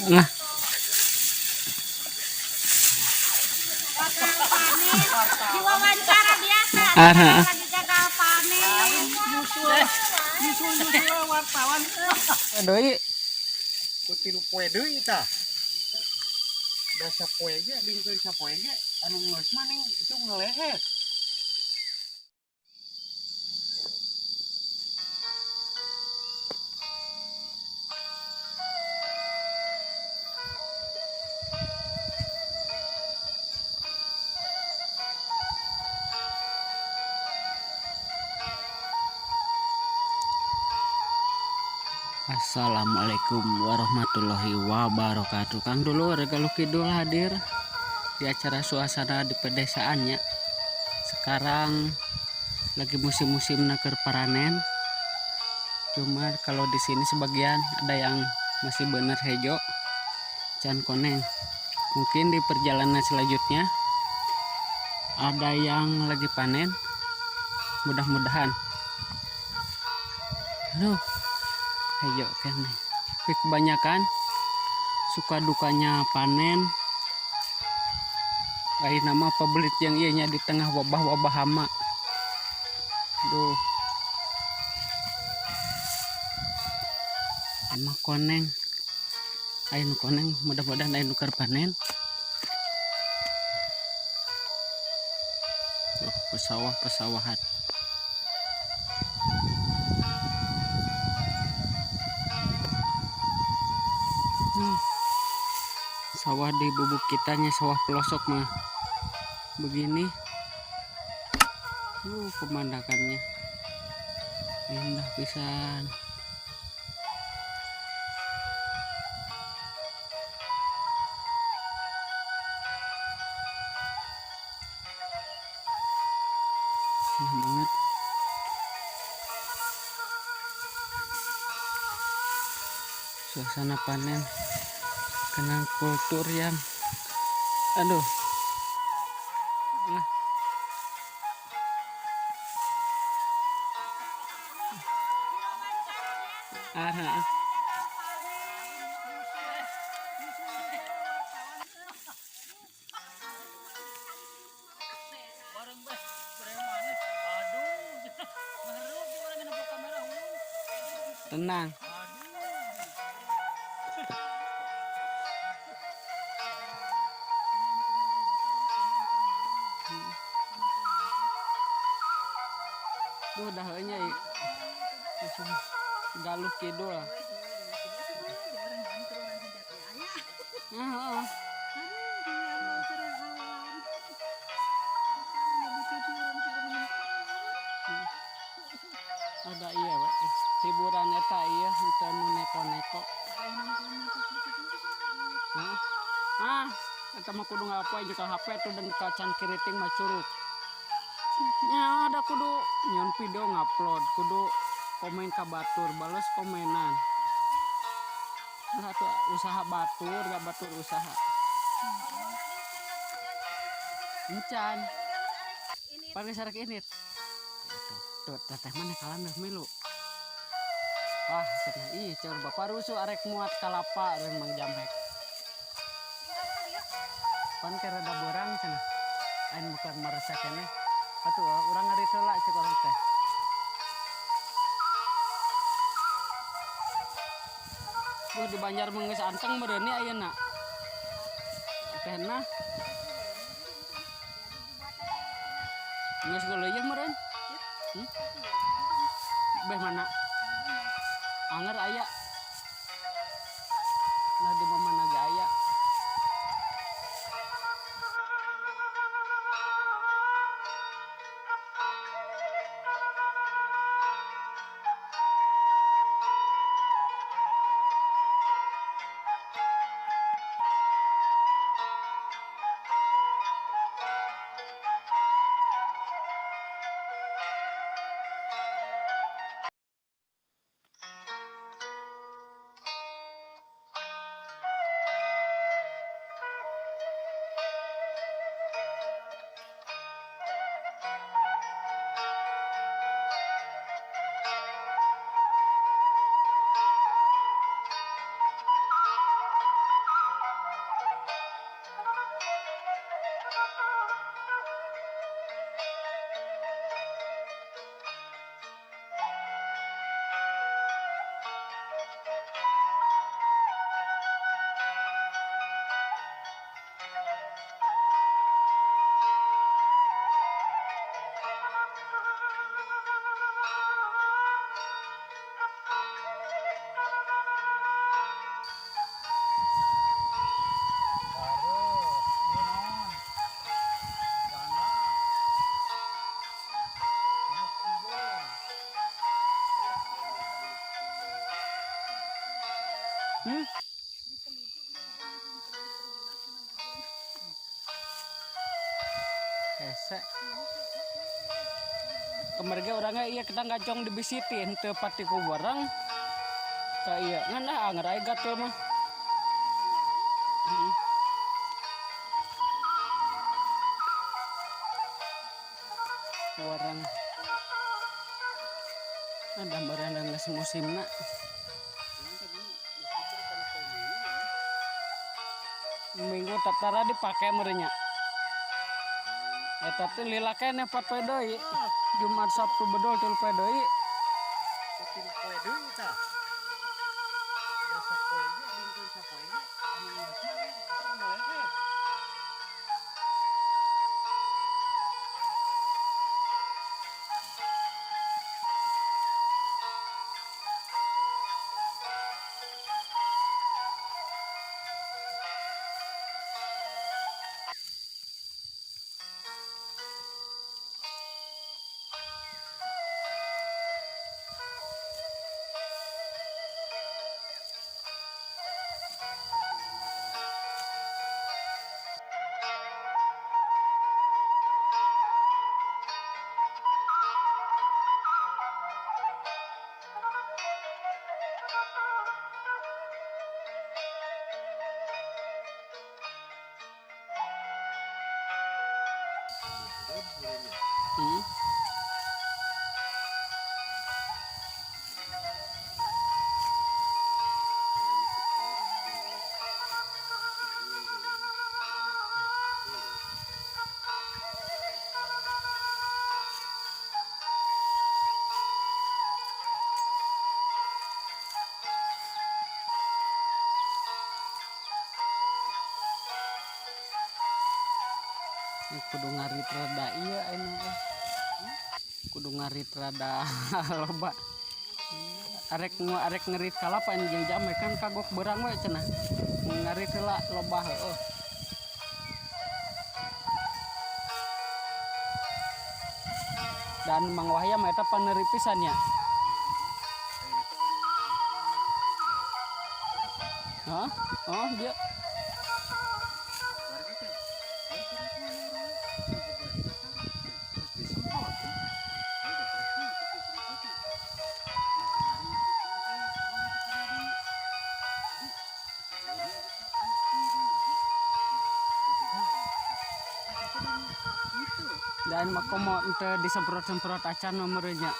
Nah, diwawancara biasa. Lagi gagal panen. Nyusul wartawan. deui Kutilu poe deui tah. Da sapoe ge dingkeun sapoe ge anu geus mah ning itu ngelehet. Assalamualaikum warahmatullahi wabarakatuh. Kang dulu Regalu Kidul hadir di acara suasana di pedesaannya. Sekarang lagi musim-musim naker paranen. Cuma kalau di sini sebagian ada yang masih bener hejo, can koneng. Mungkin di perjalanan selanjutnya ada yang lagi panen. Mudah-mudahan. Aduh, hejo kan. Tapi kebanyakan suka dukanya panen. Lain nama pabelit yang ianya di tengah wabah-wabah hama. Duh. Emang koneng. Ayo koneng, mudah-mudahan ayo nukar panen. Tuh, pesawah-pesawahan. Sawah di bubuk kitanya, sawah pelosok mah begini. Pemandangannya indah pisan. Indah banget. Suasana panen kenang kultur yang aduh. Tenang. Udah hanya Galuh Kidul. Ada iya we. Hiburan eta iya henteu nu neko-neko. Eta mah kudu ngapoe jeung HP tuh dan kacan kiriting mah curug. Ya ada kudu nyon video ngupload, kudu komen ka batur, bales komenan. Nah tuh usaha batur, gak batur usaha. Encan. Paling sarak ini. Tuh teteh mana kalan dah milu. Wah, cenah ih ceur bapak rusuh arek muat kalapa reung Mang Jamhek. Pan ke rada beurang cenah. Ain bukan meresek keneh. Atuh urang ngari heula cek urang teh. Duh di Banjar geus anteng meureun ayeuna. Tehna. Geus geuleuh meureun. Beh mana? Anger aya. Nah di mana ge aya. Hese. Kemarin orangnya iya kita ngajong dibisitin teu pati ku barang. Ka iya ngana ngarai gatul mah. Orang ada barang geus musimna. Minggu tatara dipakai merenya. Eta teh lila kene 4 poe deui. Jumat Sabtu bedol 3 poe deui. Tilu poe deui tah. Dasa poe ge dingkeun sapoe ge anu geus mah mulai. Kudu ngarit rada iya anu kudu ngarit rada loba arek ngerit kalapa jeung jame kan kagok beurang we cenah ngarit heula loba heueuh dan Mang Wahya mah eta paneuri pisan nya. Hah? Oh dia dan makomo ente disemprot-semprot acan nomornya.